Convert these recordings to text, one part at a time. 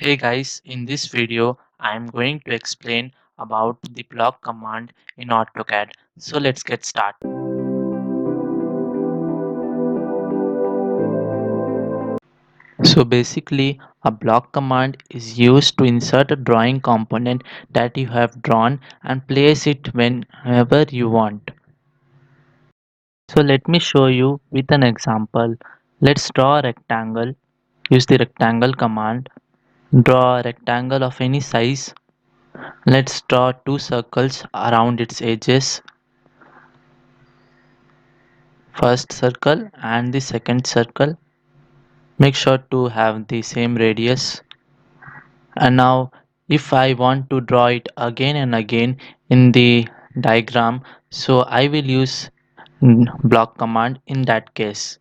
Hey guys, in this video I am going to explain about the block command in Autocad. So let's get started. So basically a block command is used to insert a drawing component that you have drawn and place it whenever you want. So let me show you with an example. Let's draw a rectangle. Use the rectangle command. Draw a rectangle of any size. Let's draw two circles around its edges. First circle and the second circle, make sure to have the same radius. And now if I want to draw it again and again in the diagram, so I will use block command in that case.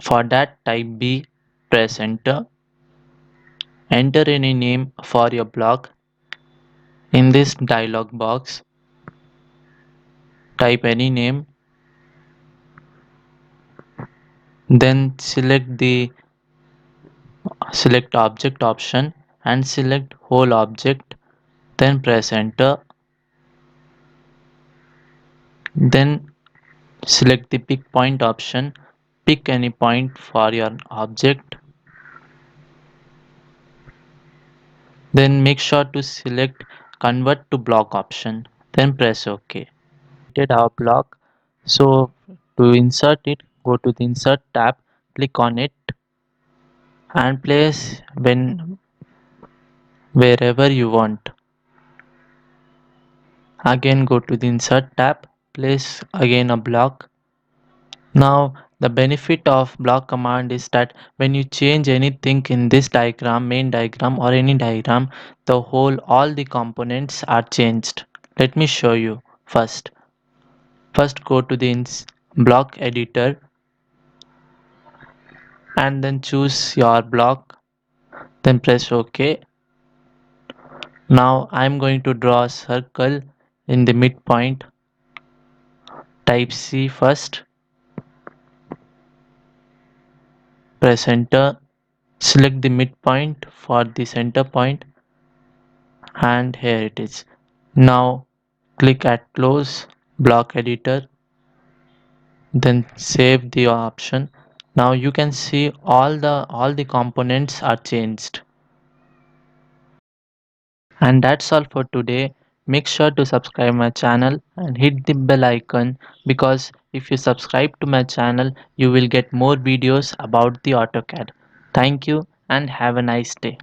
For that, type B, press enter any name for your block. In this dialog box, type any name, then select object option and select whole object, then press enter. Then select the pick point option, pick any point for your object, then make sure to select convert to block option, then press OK. Did our block. So to insert it, go to the insert tab, click on it and place wherever you want. Again go to the insert tab, place again a block. Now, the benefit of block command is that when you change anything in this diagram, main diagram or any diagram, all the components are changed. Let me show you first. First go to the block editor and then choose your block, then press OK. Now I'm going to draw a circle in the midpoint. Type C first, press enter, select the midpoint for the center point and here it is. Now click at close block editor, then save the option. Now you can see all the components are changed. And that's all for today. Make sure to subscribe my channel and hit the bell icon, because if you subscribe to my channel you will get more videos about the AutoCAD. Thank you and have a nice day.